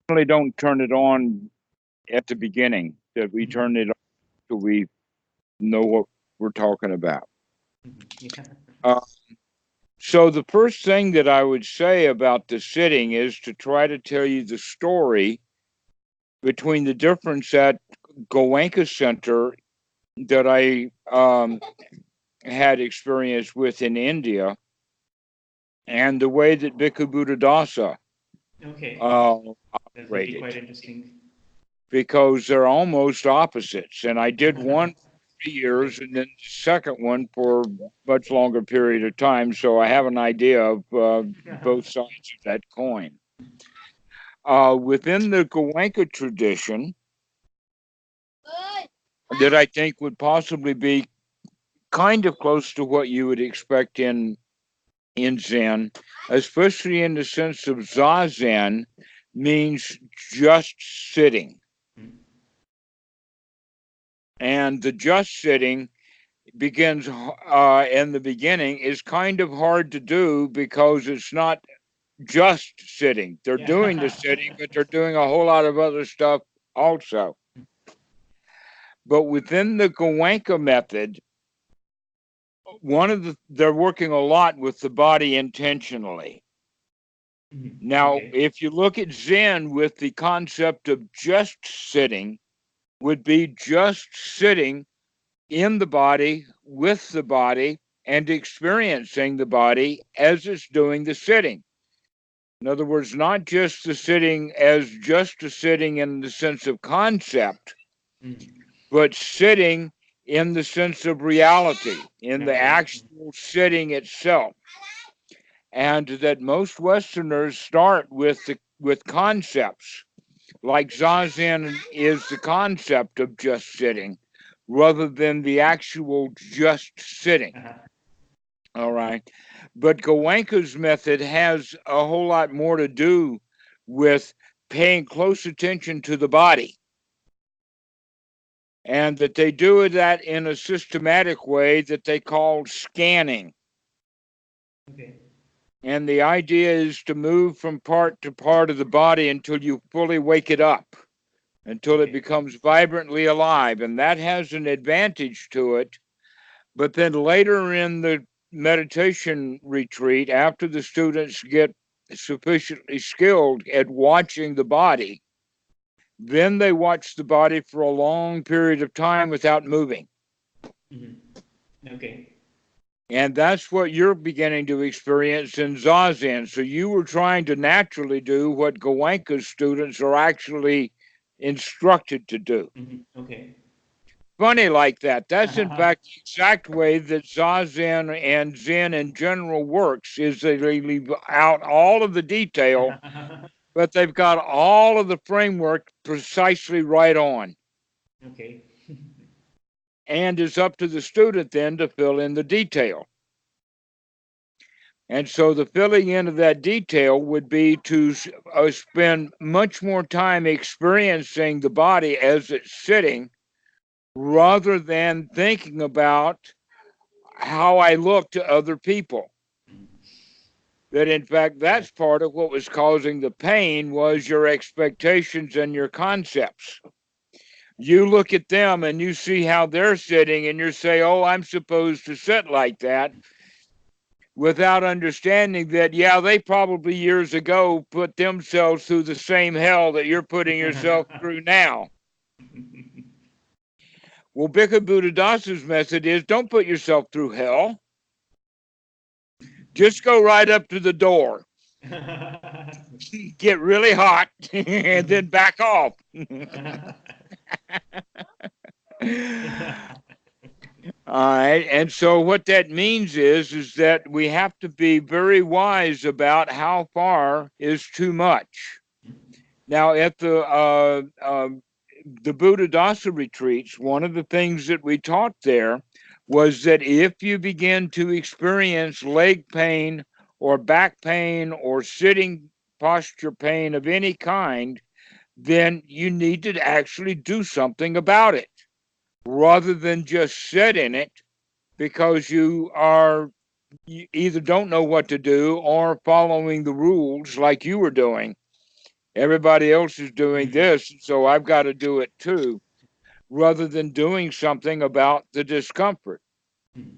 really don't turn it on at the beginning, that we turn it on so we know what we're talking about. Yeah. Uh, so the first thing that I would say about the sitting is to try to tell you the story between the difference at Goenka Center that I had experience with in India and the way that Bhikkhu Buddhadasa Okay. uh, That will be quite operated, interesting. because they're almost opposites. And I did one for 3 years Okay. and then the second one for a much longer period of time. So I have an idea of both sides of that coin. Within the Goenka tradition, that I think would possibly be kind of close to what you would expect in Zen, especially in the sense of Zazen, means just sitting. Mm. And the just sitting begins in the beginning is kind of hard to do because it's not just sitting. They're doing the Yeah. sitting, but they're doing a whole lot of other stuff also. But within the Goenka method, they're working a lot with the body intentionally. Mhm. Now, Okay. if you look at Zen with the concept of just sitting, would be just sitting in the body, with the body, and experiencing the body as it's doing the sitting. In other words, not just the sitting as just a sitting in the sense of concept, Mm. but sitting in the sense of reality, in the Okay. actual sitting itself. And that most Westerners start with concepts, like Zazen is the concept of just sitting rather than the actual just sitting. Uh-huh. All right. But Goenka's method has a whole lot more to do with paying close attention to the body, and that they do that in a systematic way that they call scanning. Okay. And the idea is to move from part to part of the body until you fully wake it up, until it Okay. becomes vibrantly alive. And that has an advantage to it. But then later in the meditation retreat, after the students get sufficiently skilled at watching the body, then they watch the body for a long period of time without moving. Mhm. Okay. And that's what you're beginning to experience in Zazen. So you were trying to naturally do what Goenka's students are actually instructed to do. Mhm. Okay. Funny like that. That's in fact the exact way that Zazen and Zen in general works, is they leave out all of the detail, but they've got all of the framework precisely right on. Okay. And it's up to the student then to fill in the detail. And so the filling in of that detail would be to spend much more time experiencing the body as it's sitting rather than thinking about how I look to other people. That in fact, Yeah. that's part of what was causing the pain was your expectations and your concepts. You look at them and you see how they're sitting and you say, oh, I'm supposed to sit like that, without understanding that, yeah, they probably years ago put themselves through the same hell that you're putting yourself through now. Well, Bhikkhu Buddhadasa's method is don't put yourself through hell. Just go right up to the door, get really hot, and then back off. All right. And so what that means is that we have to be very wise about how far is too much. Now, at the Buddha Dasa retreats, one of the things that we taught there was that if you begin to experience leg pain or back pain or sitting posture pain of any kind, then you need to actually do something about it rather than just sit in it because you either don't know what to do or following the rules like you were doing. Everybody else is doing Mhm. this, so I've got to do it too, rather than doing something about the discomfort. Mhm.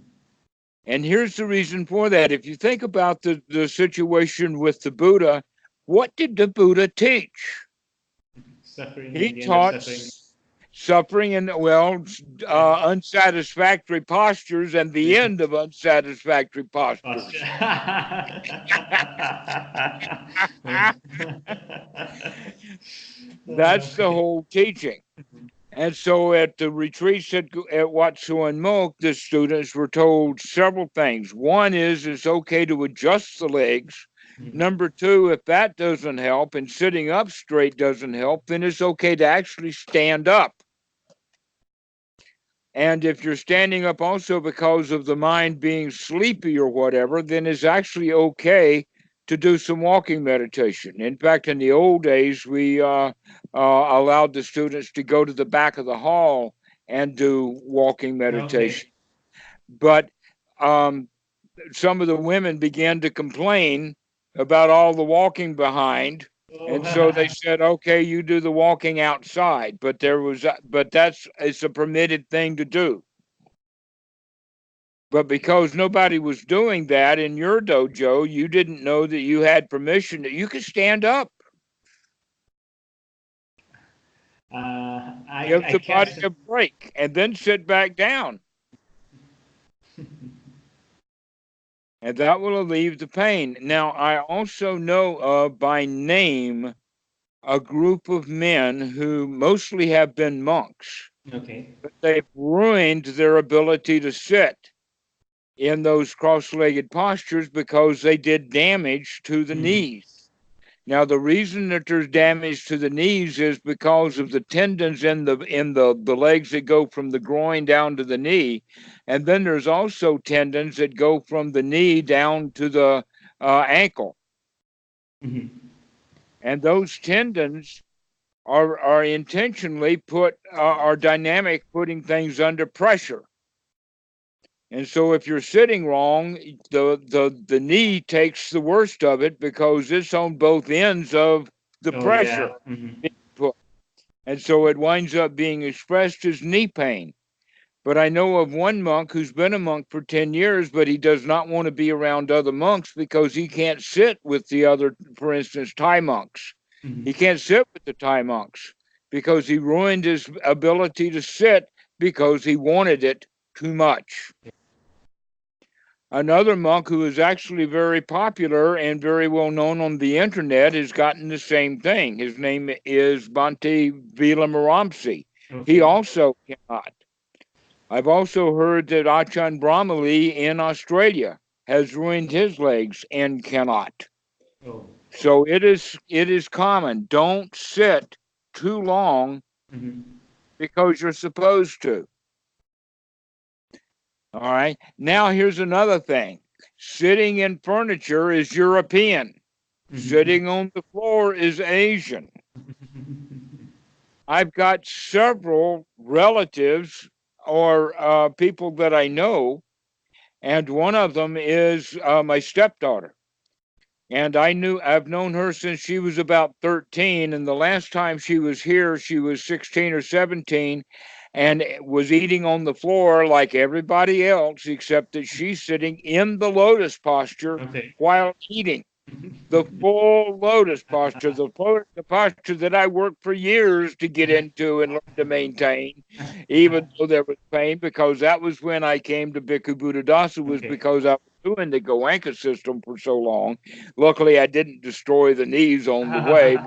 And here's the reason for that. If you think about the situation with the Buddha, what did the Buddha teach? Suffering He and the end of taught suffering. suffering and, well, Yeah. unsatisfactory postures and the end of unsatisfactory Posture. postures. That's the Okay. whole teaching. And so at the retreats at Wat Suan Mok, the students were told several things. One is it's okay to adjust the legs. Mhm. Number two, if that doesn't help and sitting up straight doesn't help, then it's okay to actually stand up. And if you're standing up also because of the mind being sleepy or whatever, then it's actually okay to do some walking meditation. In fact, in the old days, we allowed the students to go to the back of the hall and do walking Okay. meditation. But um, some of the women began to complain about all the walking behind. Oh. And so they said, okay, you do the walking outside, but it's a permitted thing to do. But because nobody was doing that in your dojo, you didn't know that you had permission that you could stand up, give I the body guess. a break, and then sit back down. And that will alleviate the pain. Now, I also know of by name a group of men who mostly have been monks, Okay. but they've ruined their ability to sit in those cross-legged postures because they did damage to the Mhm. knees. Now, the reason that there's damage to the knees is because of the tendons in the legs that go from the groin down to the knee, and then there's also tendons that go from the knee down to the ankle, Mhm. and those tendons are intentionally are dynamic, putting things under pressure. And so, if you're sitting wrong, the knee takes the worst of it because it's on both ends of the Oh yeah. pressure Mhm. being put. And so it winds up being expressed as knee pain. But I know of one monk who's been a monk for 10 years, but he does not want to be around other monks because he can't sit with the other, for instance, Thai monks. He Mhm. can't sit with the Thai monks because he ruined his ability to sit because he wanted it too much. Another monk who is actually very popular and very well known on the internet has gotten the same thing. His name is Bhante Vilamuramsi. He Okay. also cannot. I've also heard that Achan Brahmali in Australia has ruined his legs and cannot. Oh. So it is common. Don't sit too long Mhm. because you're supposed to. All right. Now here's another thing. Sitting in furniture is European. Mhm. Sitting on the floor is Asian. I've got several relatives or people that I know, and one of them is my stepdaughter. And I've known her since she was about 13. And the last time she was here, she was 16 or 17 and was eating on the floor like everybody else, except that she's sitting in the lotus posture Okay. while eating. The full lotus posture, the posture that I worked for years to get into and learn to maintain, even though there was pain, because that was when I came to Bhikkhu Buddhadasa, was Okay. because I was doing the Goenka system for so long. Luckily, I didn't destroy the knees on the way.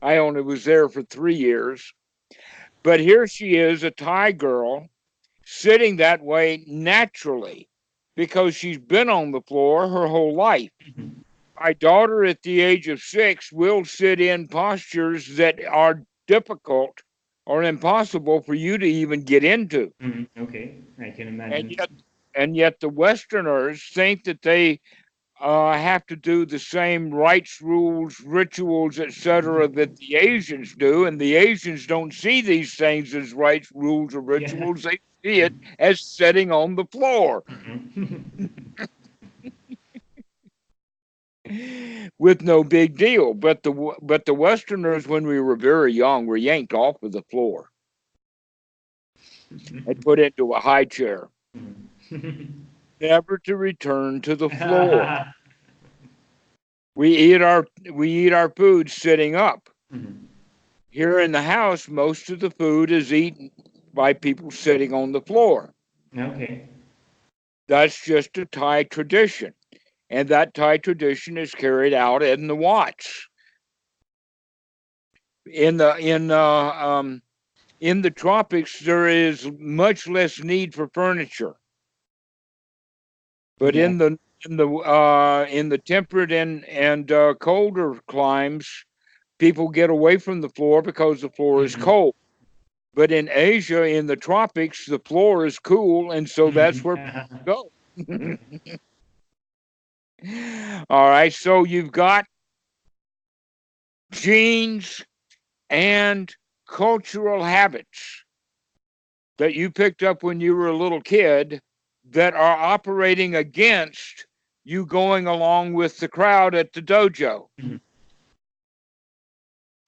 I only was there for 3 years. But here she is, a Thai girl, sitting that way naturally because she's been on the floor her whole life. My daughter at the age of 6 will sit in postures that are difficult or impossible for you to even get into. Mhm. Okay. I can And imagine. yet the Westerners think that they have to do the same rites, rules, rituals, etc., that the Asians do, and the Asians don't see these things as rites, rules, or Yeah. rituals. They see it as sitting on the floor. Mhm. with no big deal. But the Westerners, when we were very young, were yanked off of the floor and put into a high chair, never to return to the floor. We eat our food sitting up. Here in the house, most of the food is eaten by people sitting on the floor. Okay. That's just a Thai tradition, and that Thai tradition is carried out in the Watts. In the in the tropics, there is much less need for furniture, but Yeah. in the temperate and colder climes, people get away from the floor because the floor is cold. But in Asia, in the tropics, the floor is cool, and so that's where people go. All right, so you've got genes and cultural habits that you picked up when you were a little kid that are operating against you going along with the crowd at the dojo.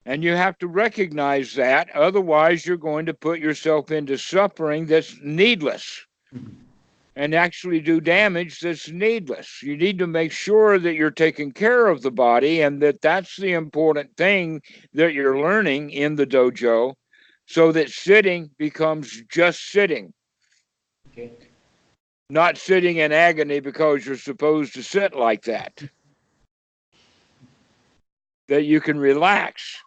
And you have to recognize that. Otherwise, you're going to put yourself into suffering that's needless and actually do damage that's needless. You need to make sure that you're taking care of the body and that that's the important thing that you're learning in the dojo so that sitting becomes just sitting. Okay. Not sitting in agony because you're supposed to sit like that. That you can relax.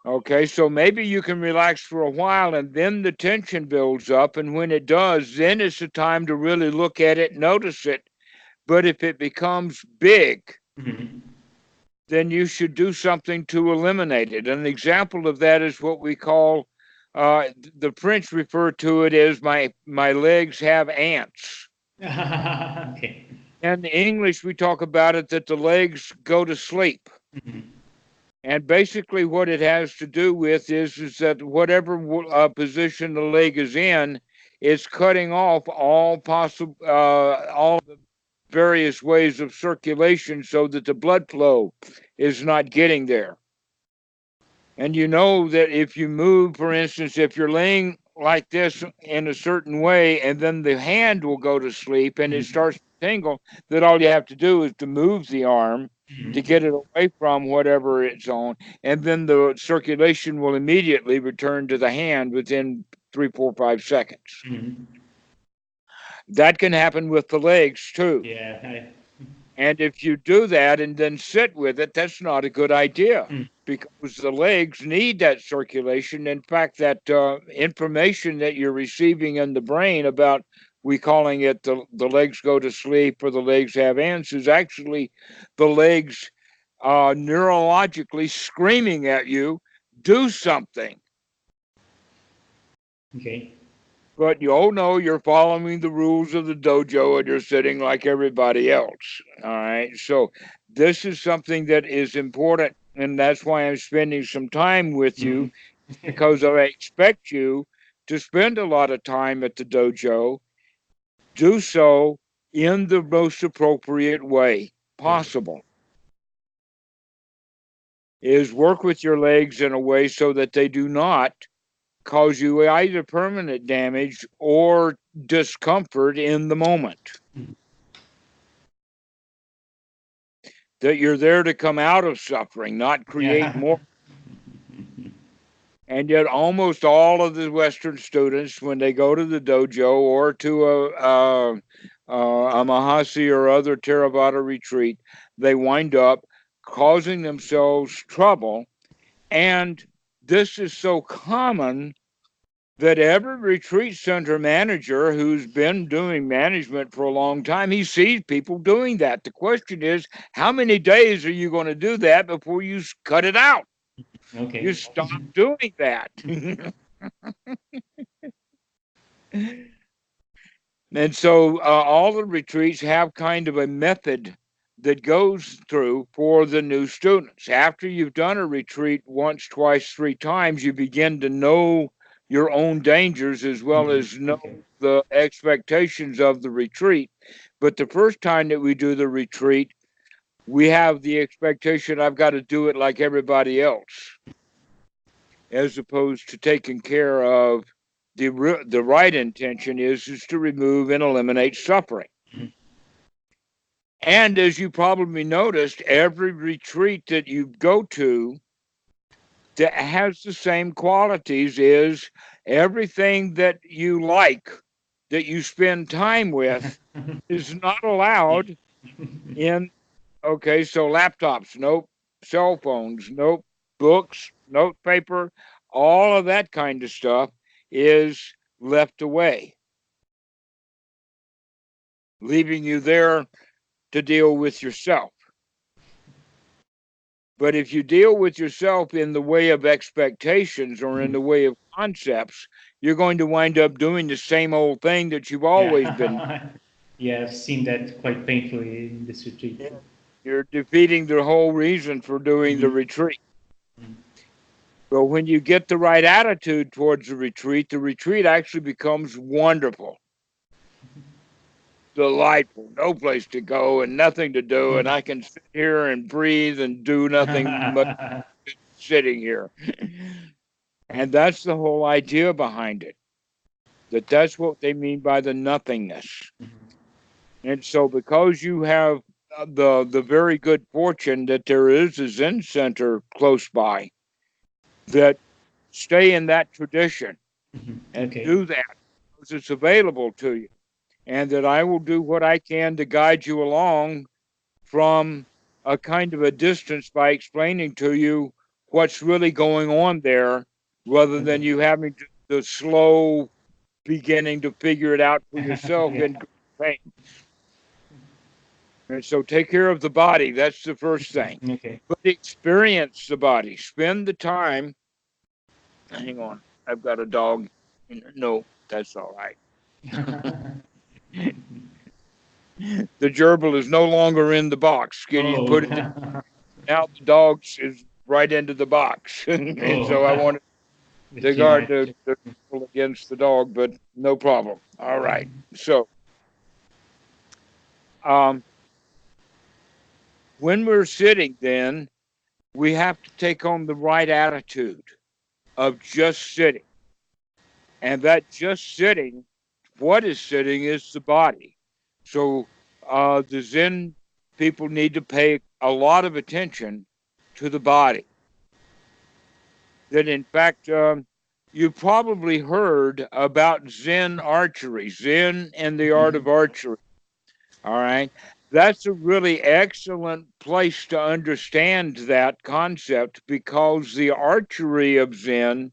Okay, so maybe you can relax for a while and then the tension builds up. And when it does, then it's the time to really look at it, notice it. But if it becomes big, then you should do something to eliminate it. An example of that is what we call, the French refer to it as my legs have ants. Okay. And in English, we talk about it that the legs go to sleep. And basically, what it has to do with is that whatever position the leg is in, it's cutting off all possible, all the various ways of circulation, so that the blood flow is not getting there. And you know that if you move, for instance, if you're laying like this in a certain way, and then the hand will go to sleep and it starts to tingle, that all you have to do is to move the arm to get it away from whatever it's on, and then the circulation will immediately return to the hand within 3, 4, 5 seconds. That can happen with the legs too. Yeah. And if you do that and then sit with it, that's not a good idea because the legs need that circulation. In fact, that information that you're receiving in the brain about, we calling it the legs go to sleep or the legs have ants, is actually the legs neurologically screaming at you, do something. Okay. But you all know you're following the rules of the dojo and you're sitting like everybody else. All right. So this is something that is important. And that's why I'm spending some time with you, because I expect you to spend a lot of time at the dojo. Do so in the most appropriate way possible. Is work with your legs in a way so that they do not cause you either permanent damage or discomfort in the moment. That you're there to come out of suffering, not create more. And yet almost all of the Western students, when they go to the dojo or to a Mahasi or other Theravada retreat, they wind up causing themselves trouble. And this is so common that every retreat center manager who's been doing management for a long time, he sees people doing that. The question is, how many days are you going to do that before you cut it out? Okay. You stop doing that. And so all the retreats have kind of a method that goes through for the new students. After you've done a retreat once, twice, 3 times, you begin to know your own dangers as well as know the expectations of the retreat. But the first time that we do the retreat, we have the expectation I've got to do it like everybody else, as opposed to taking care of the right intention is to remove and eliminate suffering. Mhm. And as you probably noticed, every retreat that you go to that has the same qualities is everything that you like, that you spend time with, is not Yeah. allowed in. Okay, so laptops, nope. Cell phones, nope. Books, note paper, all of that kind of stuff is left away, leaving you there to deal with yourself. But if you deal with yourself in the way of expectations or in Mhm. the way of concepts, you're going to wind up doing the same old thing that you've always been. Yeah. Yeah, I've seen that quite painfully in this retreat. Yeah. You're defeating the whole reason for doing the Mhm. retreat. Mhm. But when you get the right attitude towards the retreat actually becomes wonderful, delightful, no place to go and nothing to do. And I can sit here and breathe and do nothing but sitting here. And that's the whole idea behind it, that's what they mean by the nothingness. And so because you have the very good fortune that there is a Zen center close by, that stay in that tradition Mhm. and Okay. do that because it's available to you, and that I will do what I can to guide you along from a kind of a distance by explaining to you what's really going on there, rather than Okay. you having to the slow beginning to figure it out for yourself Yeah. in pain. And so take care of the body. That's the first thing. Okay. But experience the body. Spend the time. Hang on. I've got a dog. No, that's all right. The gerbil is no longer in the box. Kitty's Oh. put it down. Now the dog is right into the box. And so I Oh. wanted Bit to too guard much. the gerbil against the dog, but no problem. All right. So um, when we're sitting, then we have to take on the right attitude of just sitting. And that just sitting, what is sitting is the body. So the Zen people need to pay a lot of attention to the body. That in fact, you probably heard about Zen archery, Zen and the art Mhm. of archery. All right. That's a really excellent place to understand that concept, because the archery of Zen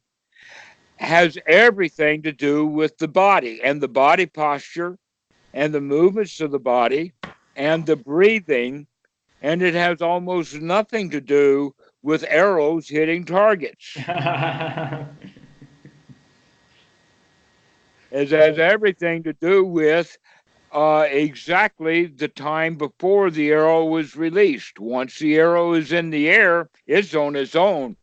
has everything to do with the body and the body posture and the movements of the body and the breathing. And it has almost nothing to do with arrows hitting targets. It has everything to do with exactly the time before the arrow was released. Once the arrow is in the air, it's on its own.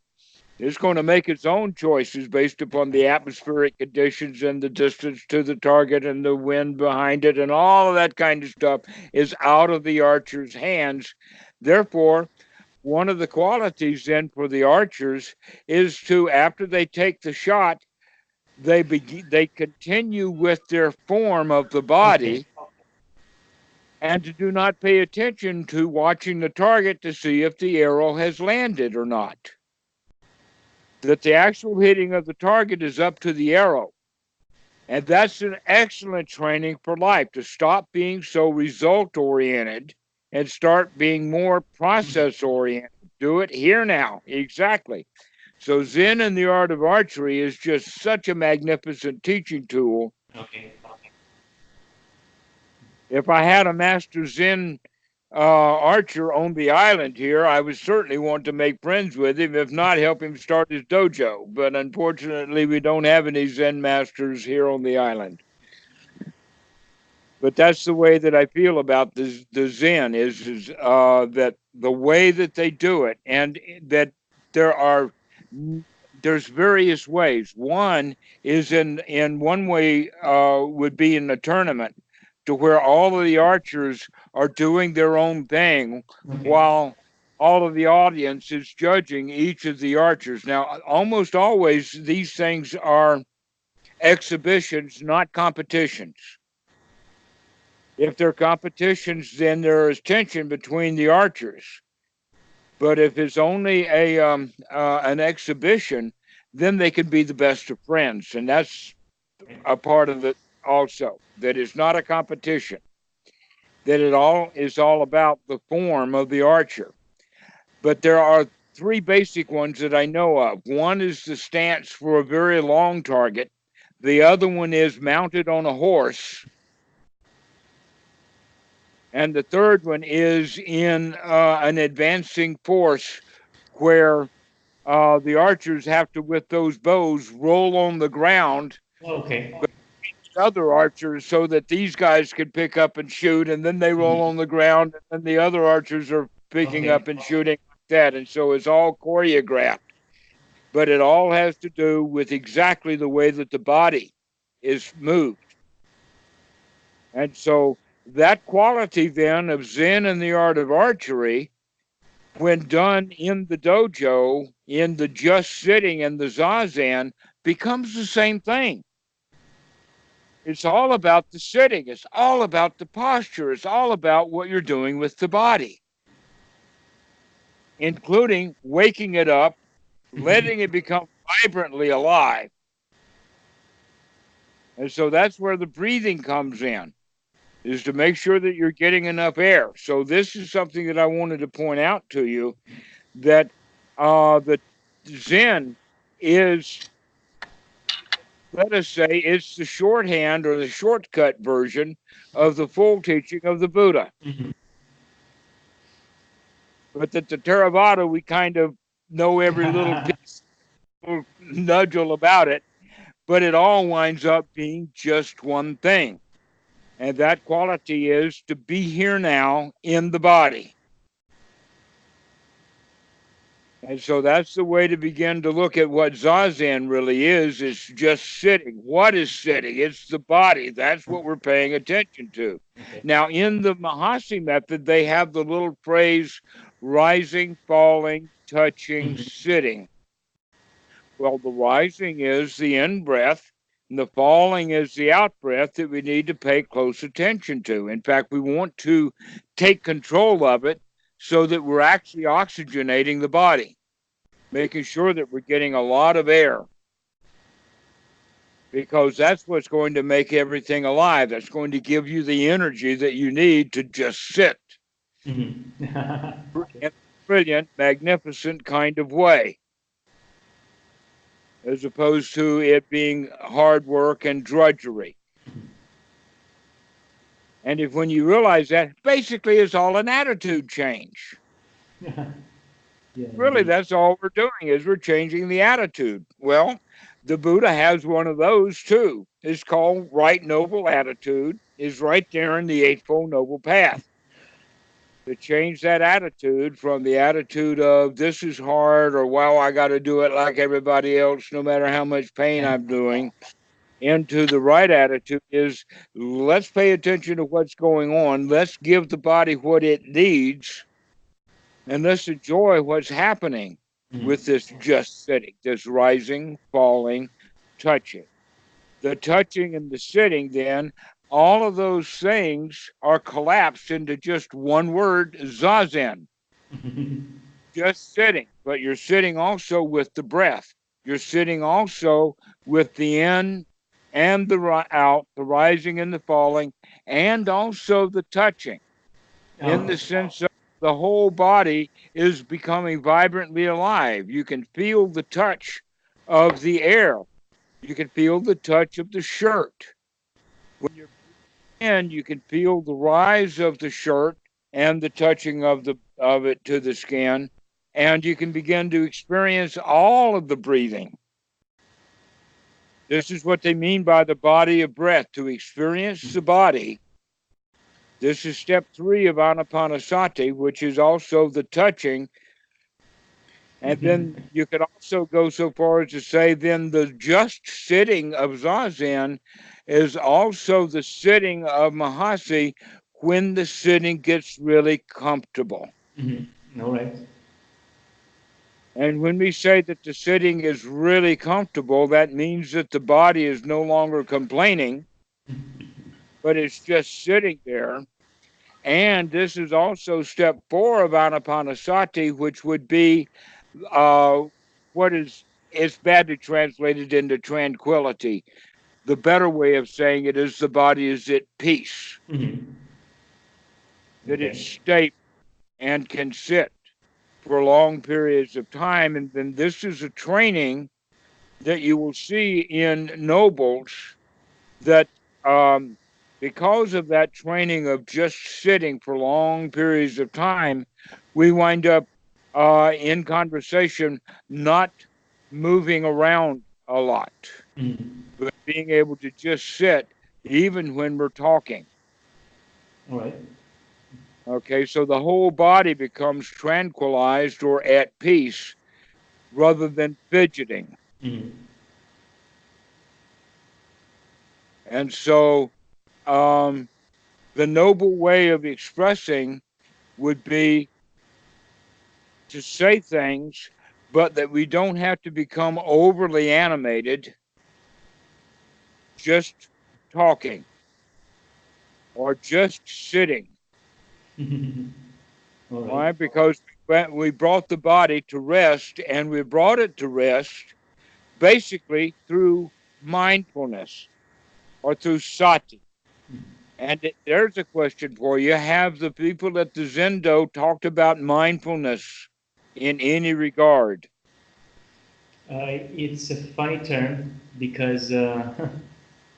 It's going to make its own choices based upon the atmospheric conditions and the distance to the target and the wind behind it and all of that kind of stuff is out of the archer's hands. Therefore, one of the qualities then for the archers is to, after they take the shot, they continue with their form of the Okay. body and to do not pay attention to watching the target to see if the arrow has landed or not. That the actual hitting of the target is up to the arrow. And that's an excellent training for life, to stop being so result oriented and start being more process oriented. Do it here now. Exactly. So, Zen and the art of archery is just such a magnificent teaching tool. Okay. If I had a master Zen archer on the island here, I would certainly want to make friends with him. If not, help him start his dojo. But unfortunately, we don't have any Zen masters here on the island. But that's the way that I feel about the Zen is that the way that they do it, and that there are there's various ways. One is in one way would be in the tournament, to where all of the archers are doing their own thing Okay. while all of the audience is judging each of the archers. Now, almost always these things are exhibitions, not competitions. If they're competitions, then there is tension between the archers. But if it's only an exhibition, then they can be the best of friends, and that's a part of it also. That it's not a competition. That it all is all about the form of the archer. But there are three basic ones that I know of. One is the stance for a very long target. The other one is mounted on a horse. And the third one is in an advancing force where the archers have to, with those bows, roll on the ground, Okay. but other archers so that these guys can pick up and shoot, and then they roll Mhm. on the ground, and then the other archers are picking Okay. up and shooting like that. And so it's all choreographed, but it all has to do with exactly the way that the body is moved. And so that quality then of Zen and the art of archery, when done in the dojo, in the just sitting and the zazen, becomes the same thing. It's all about the sitting. It's all about the posture. It's all about what you're doing with the body, including waking it up, letting it become vibrantly alive. And so that's where the breathing comes in, is to make sure that you're getting enough air. So this is something that I wanted to point out to you, that the Zen is, let us say, it's the shorthand or the shortcut version of the full teaching of the Buddha. Mhm. But that the Theravada, we kind of know every little piece, little nudgel about it, but it all winds up being just one thing. And that quality is to be here now in the body. And so that's the way to begin to look at what Zazen really is just sitting. What is sitting? It's the body. That's what we're paying attention to. Okay. Now, in the Mahasi method, they have the little phrase rising, falling, touching, Mhm. sitting. Well, the rising is the in breath, and the falling is the out breath that we need to pay close attention to. In fact, we want to take control of it so that we're actually oxygenating the body, making sure that we're getting a lot of air, because that's what's going to make everything alive. That's going to give you the energy that you need to just sit Mhm. Okay. in a brilliant, magnificent kind of way, as opposed to it being hard work and drudgery. And if when you realize that, basically it's all an attitude change. Yeah, Really, indeed. that's all we're doing, is we're changing the attitude. Well, the Buddha has one of those too. It's called right noble attitude, is right there in the Eightfold Noble Path. To change that attitude from the attitude of this is hard, or wow, I got to do it like everybody else, no matter how much pain I'm doing, into the right attitude is let's pay attention to what's going on. Let's give the body what it needs, and let's enjoy what's happening Mhm. with this just sitting, this rising, falling, touching. The touching and the sitting, then, all of those things are collapsed into just one word, zazen, just sitting. But you're sitting also with the breath. You're sitting also with the in and the out, the rising and the falling, and also the touching, in Okay. the sense of the whole body is becoming vibrantly alive. You can feel the touch of the air. You can feel the touch of the shirt. When you're in, you can feel the rise of the shirt and the touching of it to the skin, and you can begin to experience all of the breathing. This is what they mean by the body of breath, to experience the body. This is step 3 of Anapanasati, which is also the touching. And then you could also go so far as to say then the just sitting of Zazen is also the sitting of Mahasi when the sitting gets really comfortable. All right. And when we say that the sitting is really comfortable, that means that the body is no longer complaining, but it's just sitting there. And this is also step 4 of Anapanasati, which would be uh, what is it's badly translated into tranquility. The better way of saying it is the body is at peace, that it's Okay. stable and can sit for long periods of time. And then this is a training that you will see in nobles that because of that training of just sitting for long periods of time, we wind up in conversation not moving around a lot, but being able to just sit even when we're talking. All right. Okay, so the whole body becomes tranquilized or at peace rather than fidgeting. And so um, the noble way of expressing would be to say things, but that we don't have to become overly animated just talking or just sitting. All Why? right. Because we brought the body to rest, and we brought it to rest basically through mindfulness or through sati. And there's a question for you. Have the people at the Zendo talked about mindfulness in any regard? It's a funny term because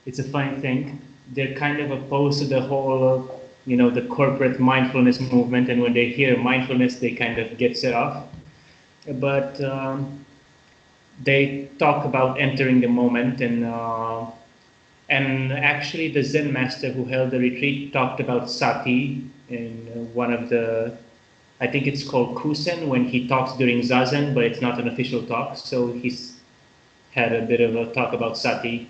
it's a funny thing. They're kind of opposed to the whole, the corporate mindfulness movement, and when they hear mindfulness, they kind of get set off. But they talk about entering the moment, and actually, the Zen master who held the retreat talked about sati in one of the, I think it's called Kusen, when he talks during zazen, but it's not an official talk. So he's had a bit of a talk about sati.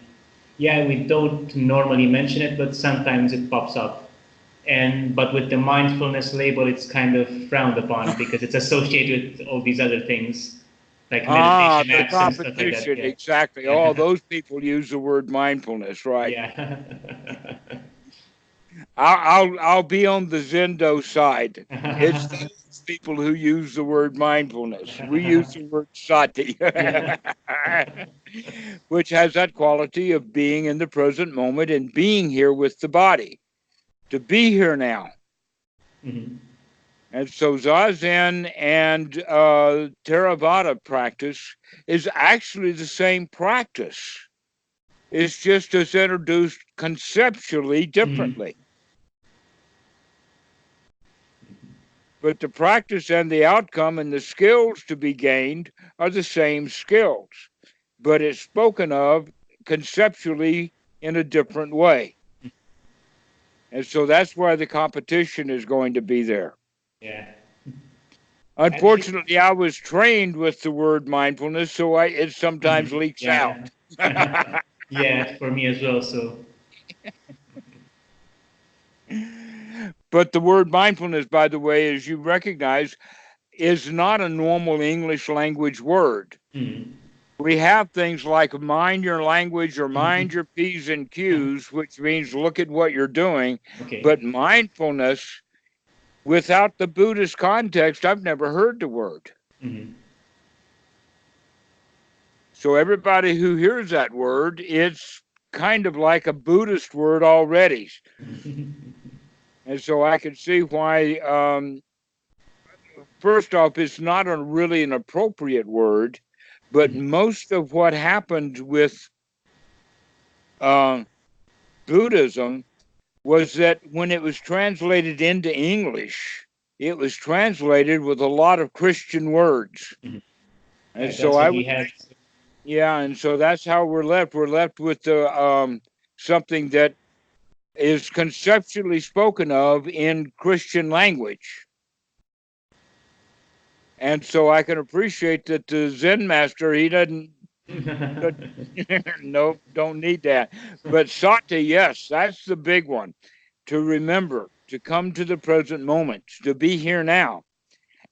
Yeah, we don't normally mention it, but sometimes it pops up. But with the mindfulness label, it's kind of frowned upon because it's associated with all these other things, like Ah, meditation the apps and stuff like that. competition, Yeah, exactly. yeah, Oh, those people use the word mindfulness, right? yeah. I'll be on the Zendo side. It's those people who use the word mindfulness. We use the word sati, Yeah. which has that quality of being in the present moment and being here with the body. To be here now. Mhm. And so Zazen and Theravada practice is actually the same practice. It's just as introduced conceptually Mhm. differently. But the practice and the outcome and the skills to be gained are the same skills, but it's spoken of conceptually in a different way. And so that's why the competition is going to be there. Yeah. Actually, Unfortunately, I was trained with the word mindfulness, so it sometimes mhm. leaks out. Yeah. Yeah, for me as well. So, But the word mindfulness, by the way, as you recognize, is not a normal English language word. mhm. We have things like mind your language or mind your P's and Q's, which means look at what you're doing. Okay. But mindfulness, without the Buddhist context, I've never heard the word. Mhm. So everybody who hears that word, it's kind of like a Buddhist word already. And so I can see why, first off, it's not really an appropriate word, but Mhm. most of what happened with uh, Buddhism was that when it was translated into English, it was translated with a lot of Christian words. Mhm. And Yeah, so that's I what we would, had. yeah, and so that's how we're left. We're left with the something that is conceptually spoken of in Christian language. And so I can appreciate that the Zen master, he doesn't, nope, don't need that. But sati, yes, that's the big one. To remember, to come to the present moment, to be here now.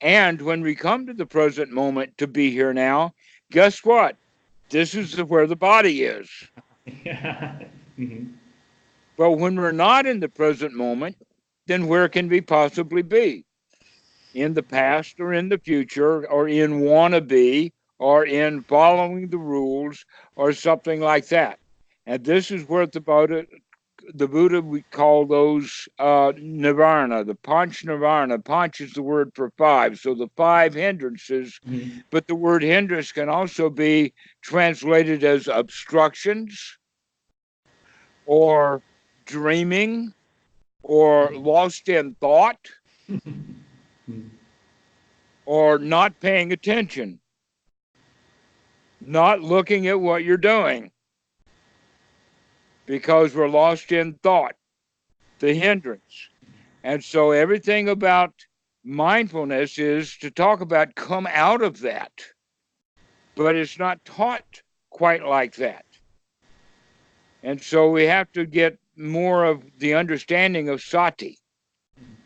And when we come to the present moment to be here now, guess what? This is where the body is. Mhm. But when we're not in the present moment, then where can we possibly be? In the past or in the future or in wannabe or in following the rules or something like that. And this is where the Buddha we call those nirvana, the panch nirvana. Panch is the word for five, so the five hindrances. Mhm. But the word hindrance can also be translated as obstructions or dreaming or lost in thought Mhm. or not paying attention, not looking at what you're doing because we're lost in thought, the hindrance. And so everything about mindfulness is to talk about come out of that, but it's not taught quite like that. And so we have to get more of the understanding of sati.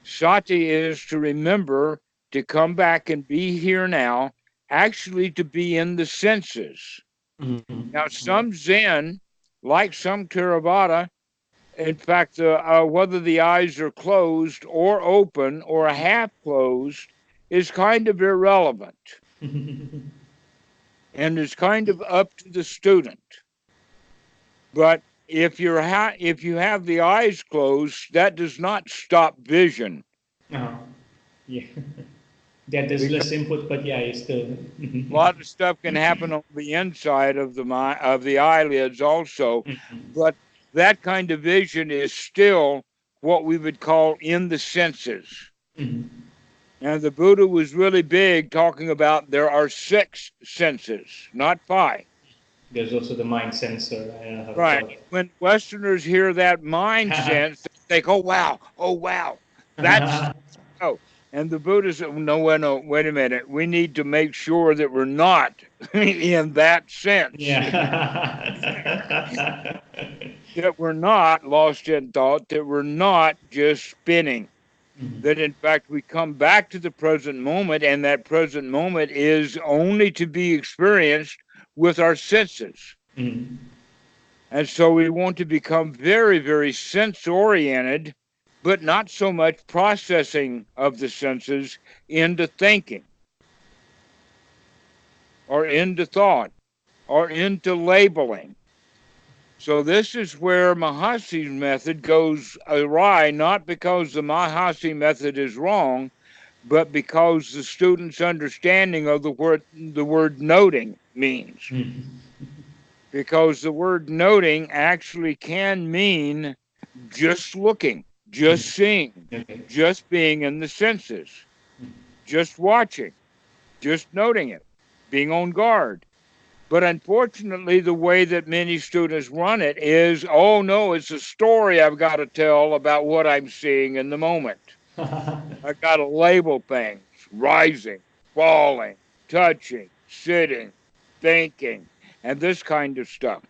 Sati is to remember to come back and be here now, actually to be in the senses. Mhm. Now, Right. some Zen, like some Theravada, in fact, whether the eyes are closed or open or half closed is kind of irrelevant and is kind of up to the student. But if you have the eyes closed, that does not stop vision Uh-huh. Yeah. Yeah, there's because less input, but yeah, it's still. a lot of stuff can happen on the inside of the eyelids also. But that kind of vision is still what we would call in the senses. Mhm. And the Buddha was really big talking about there are six senses, not five. There's also the mind sensor. I don't know how to Right. call it. When Westerners hear that mind sense, they think, oh wow, that's oh. And the Buddha said, no, wait a minute. We need to make sure that we're not in that sense, Yeah. that we're not lost in thought, that we're not just spinning. Mhm. That in fact we come back to the present moment, and that present moment is only to be experienced with our senses. Mhm. And so we want to become very, very sense oriented, but not so much processing of the senses into thinking or into thought or into labeling. So this is where Mahasi's method goes awry, not because the Mahasi method is wrong, but because the student's understanding of the word noting means. Mhm. Because the word noting actually can mean just looking, just Mhm. seeing, Okay. just being in the senses, just watching, just noting it, being on guard. But unfortunately, the way that many students run it is, oh no, it's a story I've got to tell about what I'm seeing in the moment. I've got to label things rising, falling, touching, sitting, thinking, and this kind of stuff.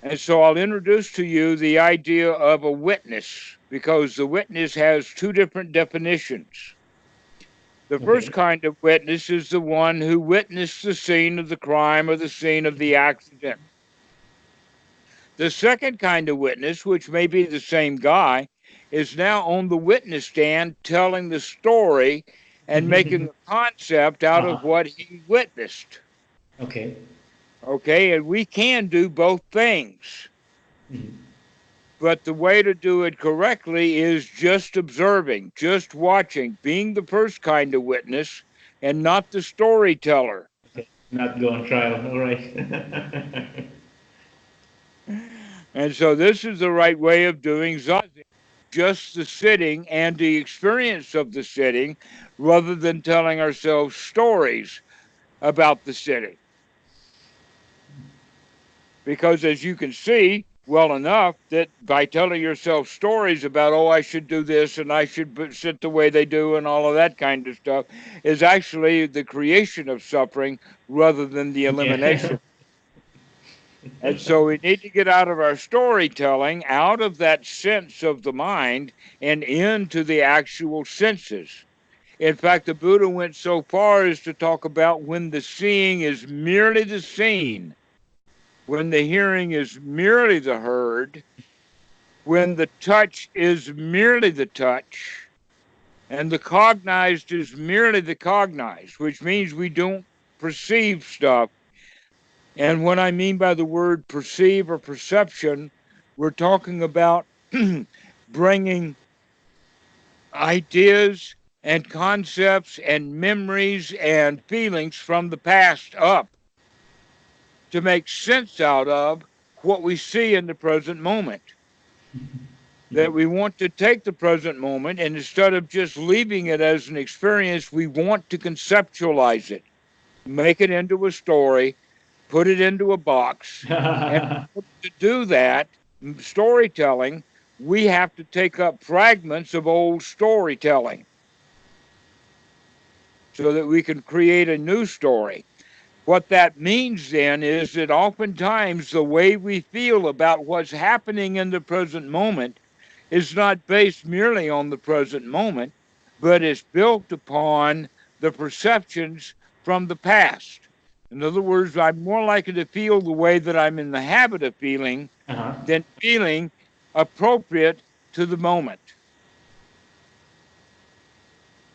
And so I'll introduce to you the idea of a witness because the witness has two different definitions. The first Okay. kind of witness is the one who witnessed the scene of the crime or the scene of the accident. The second kind of witness, which may be the same guy, is now on the witness stand telling the story and making a concept out of Uh-huh. what he witnessed. Okay. Okay, and we can do both things. Mhm. But the way to do it correctly is just observing, just watching, being the first kind of witness and not the storyteller. Okay. Not go on trial. All right. And so this is the right way of doing zazen, just the sitting and the experience of the sitting rather than telling ourselves stories about the sitting. Because as you can see, well enough that by telling yourself stories about, oh, I should do this and I should sit the way they do and all of that kind of stuff, is actually the creation of suffering rather than the Yeah. elimination. And so we need to get out of our storytelling, out of that sense of the mind, and into the actual senses. In fact, the Buddha went so far as to talk about when the seeing is merely the seen, when the hearing is merely the heard, when the touch is merely the touch, and the cognized is merely the cognized, which means we don't perceive stuff. And what I mean by the word perceive or perception, we're talking about bringing ideas and concepts and memories and feelings from the past up to make sense out of what we see in the present moment. That we want to take the present moment, and instead of just leaving it as an experience, we want to conceptualize it, make it into a story, put it into a box. And to do that, storytelling, we have to take up fragments of old storytelling so that we can create a new story. What that means then is that oftentimes the way we feel about what's happening in the present moment is not based merely on the present moment, but is built upon the perceptions from the past. In other words, I'm more likely to feel the way that I'm in the habit of feeling than feeling appropriate to the moment.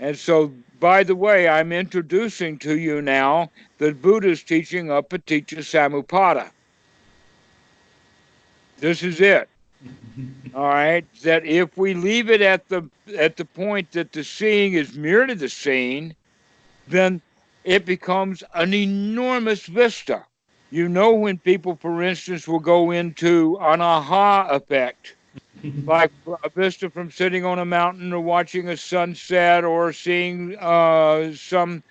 And so, by the way, I'm introducing to you now the Buddha's teaching of Paticca Samuppada. This is it. All right. That if we leave it at the point that the seeing is merely the seeing, then it becomes an enormous vista. You know, when people, for instance, will go into an aha effect, like a vista from sitting on a mountain or watching a sunset or seeing some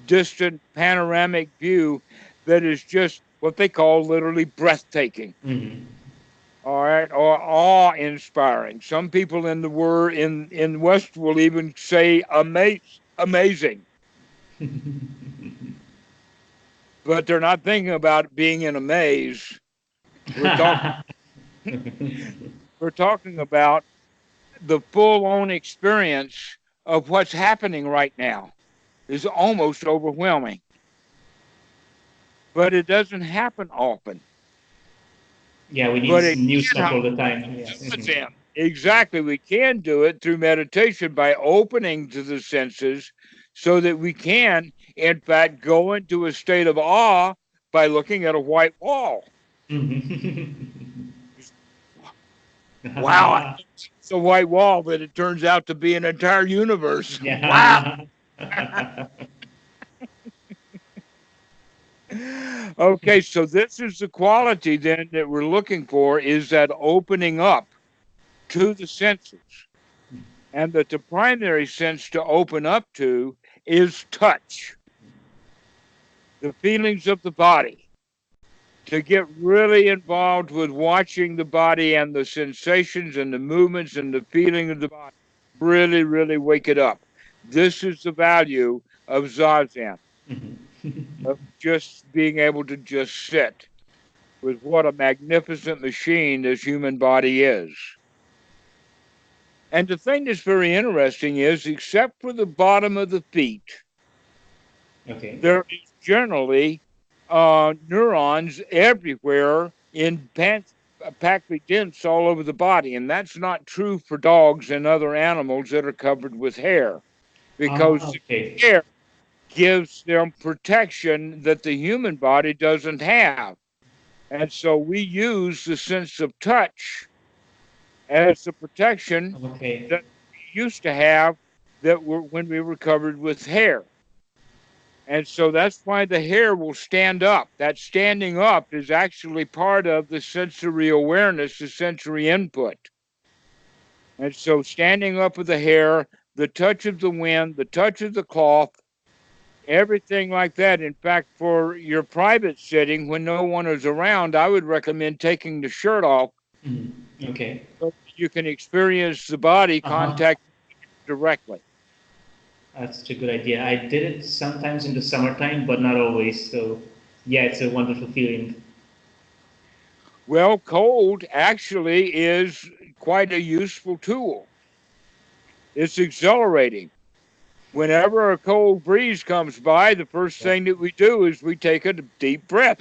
distant panoramic view that is just what they call literally breathtaking. Mhm. All right, or awe-inspiring. Some people in the word in West will even say amazing, but they're not thinking about being in a maze. We're talking we're talking about the full-on experience of what's happening right now is almost overwhelming, but it doesn't happen often. Yeah, we But need it new can stuff all happen. the time. Yeah. Do it then. Exactly. We can do it through meditation by opening to the senses so that we can, in fact, go into a state of awe by looking at a white wall. Mhm. Wow, it's a white wall, but it turns out to be an entire universe. Wow. Yeah. Okay, so this is the quality then that we're looking for, is that opening up to the senses. And that the primary sense to open up to is touch, the feelings of the body, to get really involved with watching the body and the sensations and the movements and the feeling of the body. Really, really wake it up. This is the value of Zazen, of just being able to just sit with what a magnificent machine this human body is. And the thing that's very interesting is, except for the bottom of the feet, Okay. there is generally neurons everywhere in practically dense all over the body. And that's not true for dogs and other animals that are covered with hair, because the Okay. hair gives them protection that the human body doesn't have. And so we use the sense of touch as the protection Okay. that we used to have that were when we were covered with hair. And so that's why the hair will stand up. That standing up is actually part of the sensory awareness, the sensory input. And so standing up with the hair, the touch of the wind, the touch of the cloth, everything like that. In fact, for your private sitting, when no one is around, I would recommend taking the shirt off Okay. So you can experience the body Uh-huh. contact directly. That's such a good idea. I did it sometimes in the summertime, but not always. So, yeah, it's a wonderful feeling. Well, cold actually is quite a useful tool. It's exhilarating. Whenever a cold breeze comes by, the first Yeah. thing that we do is we take a deep breath.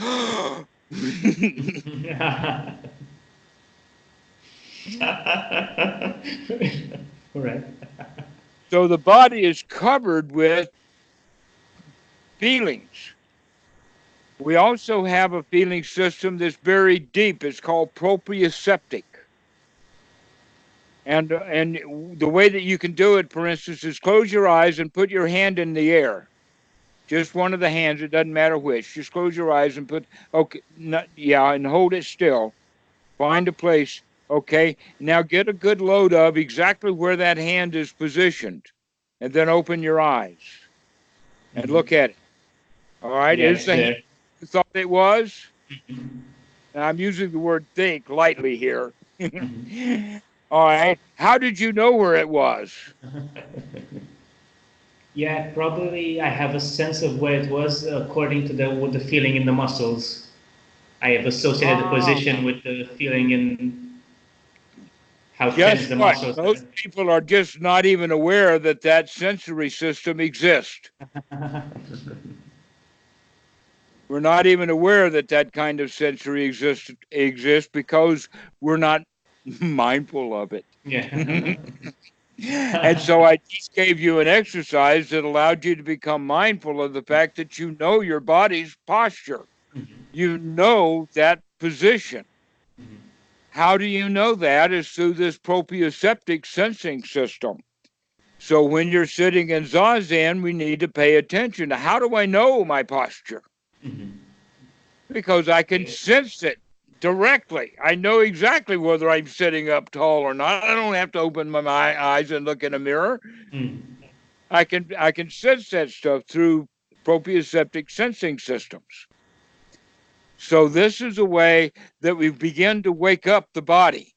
All right. So the body is covered with feelings. We also have a feeling system that's very deep. It's called proprioceptic. And the way that you can do it, for instance, is close your eyes and put your hand in the air. Just one of the hands, it doesn't matter which. Just close your eyes and put, okay, yeah, and hold it still. Find a place. Okay. Now get a good load of exactly where that hand is positioned. And then open your eyes and look at it. All right. Yeah, Is it's the hand there. you thought it was? And I'm using the word think lightly here. All right. How did you know where it was? Yeah, probably I have a sense of where it was according to the feeling in the muscles. I have associated the Ah, position with the feeling in how guess tense the what? muscles Most people are just not even aware that that sensory system exists. are. We're not even aware that that kind of sensory exists because we're not mindful of it. Yeah. And so I just gave you an exercise that allowed you to become mindful of the fact that you know your body's posture. You know that position. How do you know that? Is through this proprioceptic sensing system. So when you're sitting in Zazen, we need to pay attention to how do I know my posture? Because I can Okay. sense it directly. I know exactly whether I'm sitting up tall or not. I don't have to open my eyes and look in a mirror. Mm. I can sense that stuff through proprioceptic sensing systems. So this is a way that we begin to wake up the body.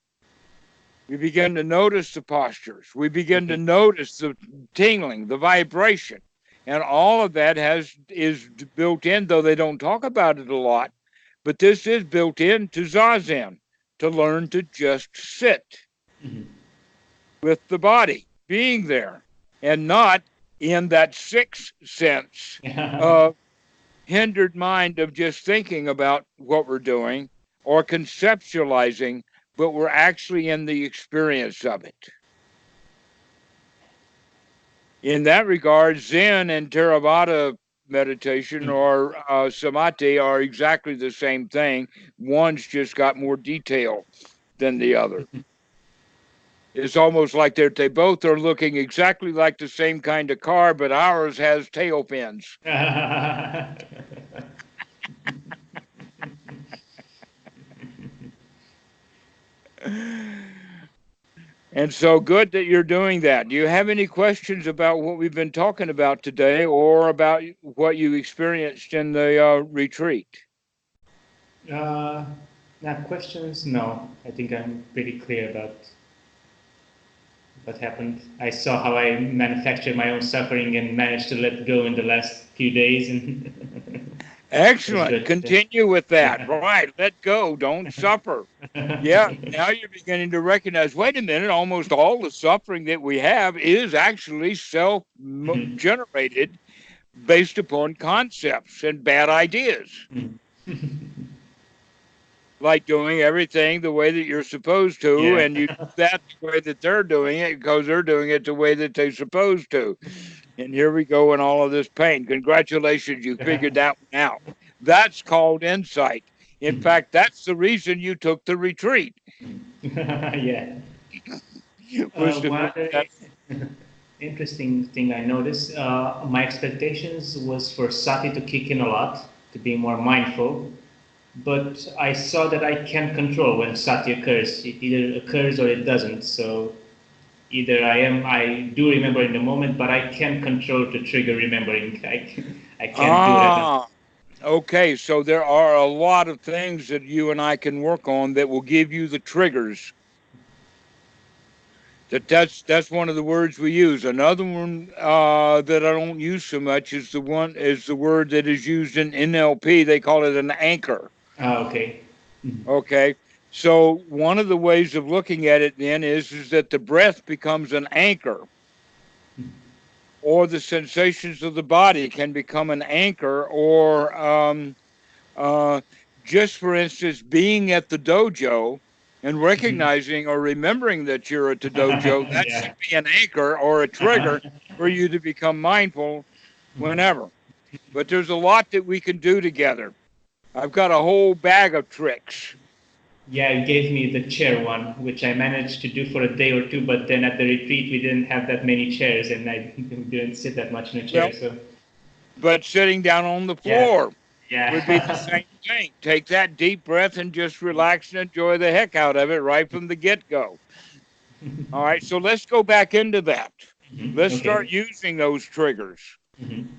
We begin to notice the postures. We begin to Okay. notice the tingling, the vibration. And all of that is built in, though they don't talk about it a lot. But this is built into Zazen to learn to just sit with the body being there and not in that sixth sense Yeah. of hindered mind of just thinking about what we're doing or conceptualizing, but we're actually in the experience of it. In that regard, Zen and Theravada meditation or samadhi are exactly the same thing. One's just got more detail than the other. It's almost like they both are looking exactly like the same kind of car, but ours has tail fins. And so good that you're doing that. Do you have any questions about what we've been talking about today or about what you experienced in the retreat? uh, Now, questions? No, I think I'm pretty clear about what happened. I saw how I manufactured my own suffering and managed to let go in the last few days, and it was Excellent. good. Continue with that. Yeah. Right. Let go. Don't suffer. Yeah. Now you're beginning to recognize wait a minute, almost all the suffering that we have is actually self generated based upon concepts and bad ideas. Like doing everything the way that you're supposed to, Yeah. and you do that the way that they're doing it because they're doing it the way that they're supposed to. And here we go in all of this pain. Congratulations, you figured that one out. That's called insight. In fact, that's the reason you took the retreat Yeah. was to One figure other that. interesting thing I noticed, my expectations was for sati to kick in a lot, to be more mindful. But I saw that I can't control when sati occurs. It either occurs or it doesn't. So either I do remember in the moment, but I can't control to trigger remembering. I can't do that. Ah, Okay, so there are a lot of things that you and I can work on that will give you the triggers. That's one of the words we use. Another one that I don't use so much is the word that is used in NLP. They call it an anchor. Okay. Okay, so one of the ways of looking at it then is that the breath becomes an anchor, or the sensations of the body can become an anchor, or uh, just for instance, being at the dojo and recognizing or remembering that you're at the dojo, that Yeah. should be an anchor or a trigger for you to become mindful whenever. But there's a lot that we can do together. I've got a whole bag of tricks. Yeah, you gave me the chair one, which I managed to do for a day or two, but then at the retreat we didn't have that many chairs and I didn't sit that much in a Well, chair. So but sitting down on the yeah, floor would be the yeah. same thing. Take that deep breath and just relax and enjoy the heck out of it right from the get go. All right, so let's go back into that. Let's start Okay. using those triggers,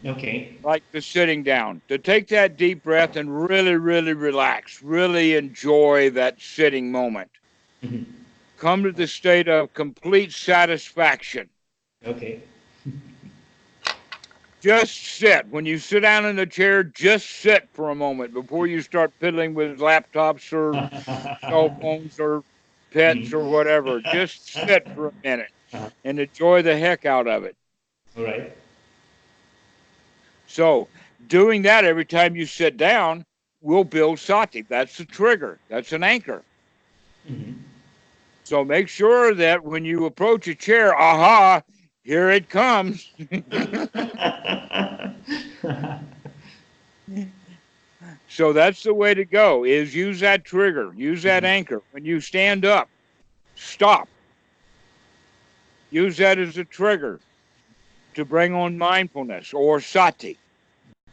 Okay. like the sitting down, to take that deep breath and really, really relax, really enjoy that sitting moment. Come to the state of complete satisfaction. Okay. Just sit. When you sit down in the chair, just sit for a moment before you start fiddling with laptops or cell phones or pets or whatever. Just sit for a minute and enjoy the heck out of it. All right. So, doing that every time you sit down will build sati. That's the trigger, that's an anchor. So, make sure that when you approach a chair, aha, here it comes. So, that's the way to go, is use that trigger, use that anchor. When you stand up, stop. Use that as a trigger to bring on mindfulness or sati,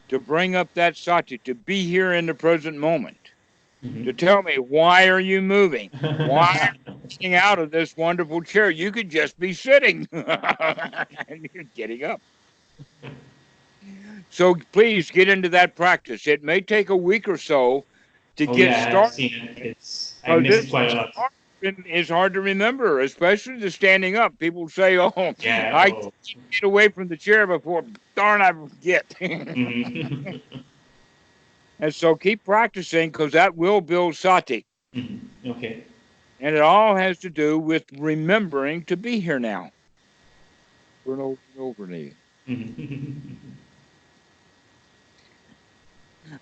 to bring up that sati, to be here in the present moment. To tell me, why are you moving? Why are you getting out of this wonderful chair? You could just be sitting and you're getting up. So please get into that practice. It may take a week or so to Oh get yeah, I've started. seen it. I So miss this it quite a lot. is hard to remember, especially the standing up. People say, "Oh, Yeah. I Oh. get away from the chair before darn I forget." And so keep practicing because that will build sati. Okay. And it all has to do with remembering to be here now. Over and over and over again.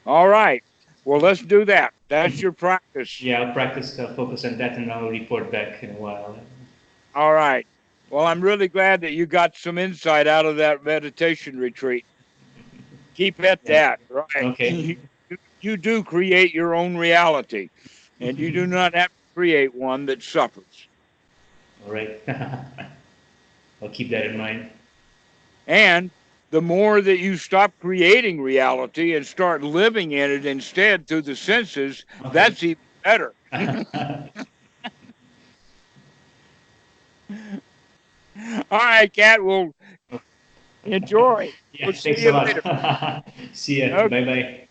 All right. Well, let's do that. That's your practice. Yeah, I'll practice focus on that and I'll report back in a while. All right. Well, I'm really glad that you got some insight out of that meditation retreat. Keep at Yeah. that, right? Okay. You do create your own reality, and you do not have to create one that suffers. All right. I'll keep that in mind. And the more that you stop creating reality and start living in it instead through the senses, Okay. that's even better. All right, Kat, well, enjoy. Yeah, We'll see thanks a you later. lot. See ya. Okay. Bye bye.